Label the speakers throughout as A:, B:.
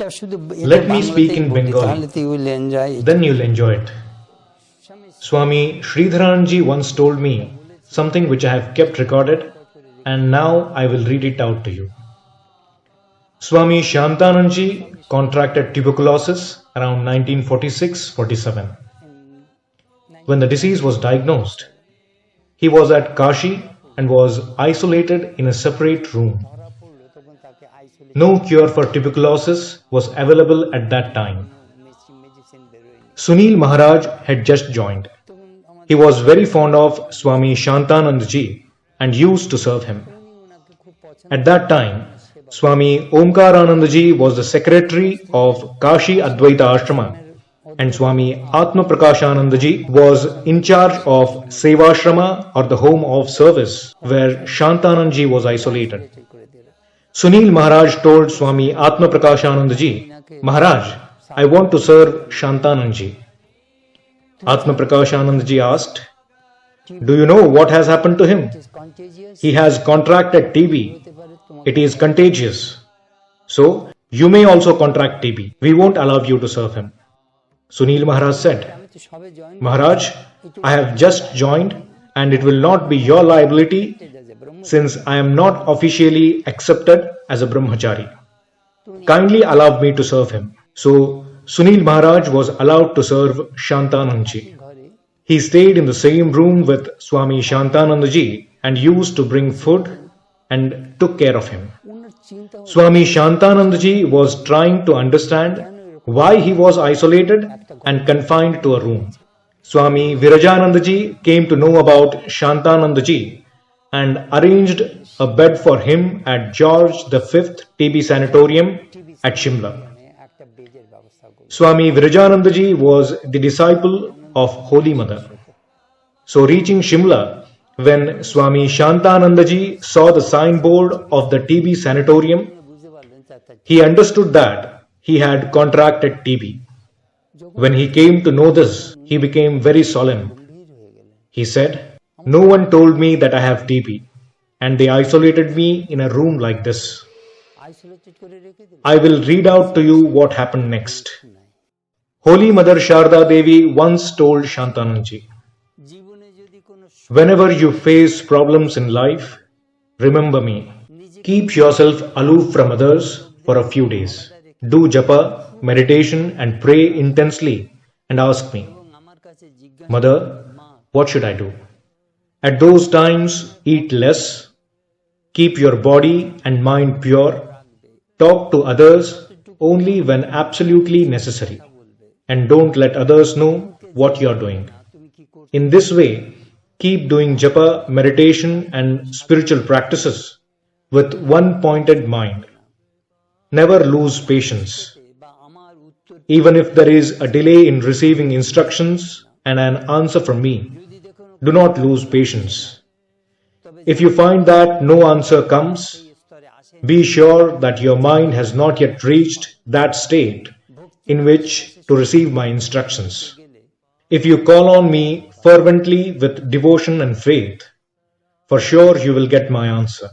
A: Let me speak in Bengali, then you'll enjoy it. Swami Sridharanji once told me something which I have kept recorded, and now I will read it out to you. Swami Shantananji contracted tuberculosis around 1946-47. When the disease was diagnosed, he was at Kashi and was isolated in a separate room. No cure for tuberculosis was available at that time. Sunil Maharaj had just joined. He was very fond of Swami Shantanandji and used to serve him. At that time, Swami Omkaranandji was the secretary of Kashi Advaita Ashrama, and Swami Atma Prakashanandaji was in charge of Sevashrama, or the home of service, where Shantanandji was isolated. Sunil Maharaj told Swami Atma Prakashanandaji, Maharaj, I want to serve Shantanandji. Atma Prakashanandaji asked, do you know what has happened to him? He has contracted TB. It is contagious. So, you may also contract TB. We won't allow you to serve him. Sunil Maharaj said, Maharaj, I have just joined and it will not be your liability since I am not officially accepted as a Brahmachari. Kindly allow me to serve him. So, Sunil Maharaj was allowed to serve Shantanandji. He stayed in the same room with Swami Shantanandaji and used to bring food and took care of him. Swami Shantanandaji was trying to understand why he was isolated and confined to a room. Swami Virajanandaji came to know about Shantanandaji and arranged a bed for him at George V TB Sanatorium at Shimla. Swami Virajanandaji was the disciple of Holy Mother. So reaching Shimla, when Swami Shantanandaji saw the signboard of the TB Sanatorium, he understood that he had contracted TB. When he came to know this, he became very solemn. He said, no one told me that I have TB, and they isolated me in a room like this. I will read out to you what happened next. Holy Mother Sharda Devi once told Shantananji, whenever you face problems in life, remember me. Keep yourself aloof from others for a few days. Do japa, meditation and pray intensely and ask me, Mother, what should I do? At those times, eat less, keep your body and mind pure, talk to others only when absolutely necessary, and don't let others know what you are doing. In this way, keep doing japa, meditation and spiritual practices with one pointed mind. Never lose patience. Even if there is a delay in receiving instructions and an answer from me, do not lose patience. If you find that no answer comes, be sure that your mind has not yet reached that state in which to receive my instructions. If you call on me fervently with devotion and faith, for sure you will get my answer.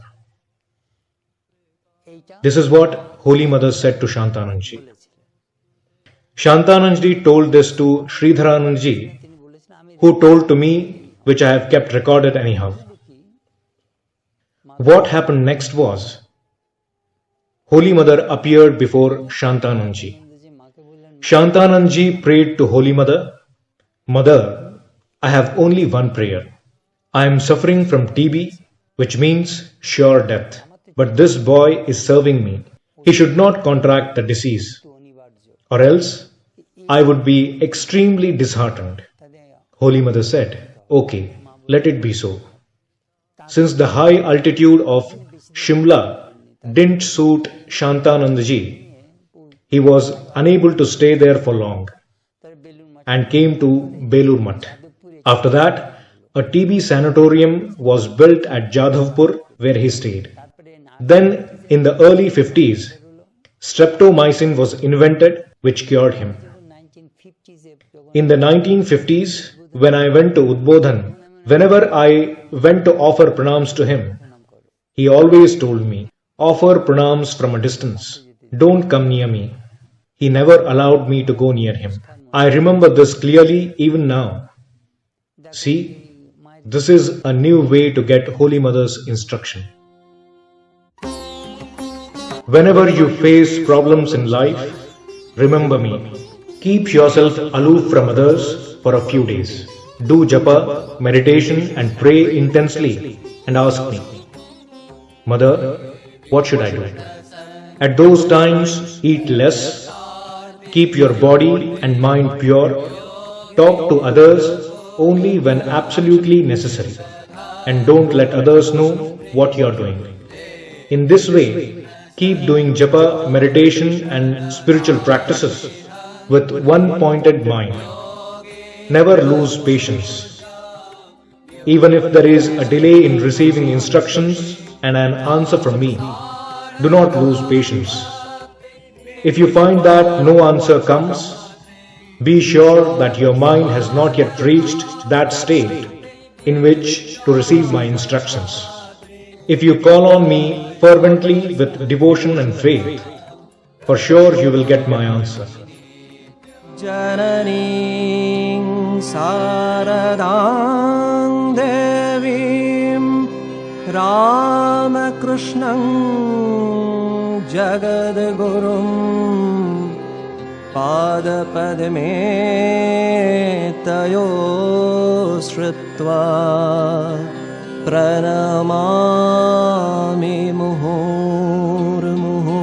A: This is what Holy Mother said to Shantananji. Shantananji told this to Sridharananji, who told to me, which I have kept recorded anyhow. What happened next was, Holy Mother appeared before Shantananji. Shantananji prayed to Holy Mother, Mother, I have only one prayer. I am suffering from TB, which means sure death. But this boy is serving me. He should not contract the disease, or else I would be extremely disheartened. Holy Mother said, okay, let it be so. Since the high altitude of Shimla didn't suit Shantanandaji, he was unable to stay there for long and came to Belur Math. After that, a TB sanatorium was built at Jadhavpur where he stayed. Then, in the early 50s, streptomycin was invented which cured him. In the 1950s, when I went to Udbodhan, whenever I went to offer pranams to him, he always told me, offer pranams from a distance, don't come near me. he never allowed me to go near him. I remember this clearly even now. See, this is a new way to get Holy Mother's instruction. Whenever you face problems in life, remember me. Keep yourself aloof from others for a few days. Do japa, meditation and pray intensely and ask me, Mother, what should I do? At those times, eat less, keep your body and mind pure, talk to others only when absolutely necessary, and don't let others know what you are doing. In this way, keep doing japa, meditation and spiritual practices with one pointed mind. Never lose patience. Even if there is a delay in receiving instructions and an answer from me, do not lose patience. If you find that no answer comes, be sure that your mind has not yet reached that state in which to receive my instructions. If you call on me fervently with devotion and faith, for sure you will get my answer.
B: Jananing Saradang Devim Ramakrishnam Jagadgurum Padapadme Tayo Sritva Pranamami Muhur Muhur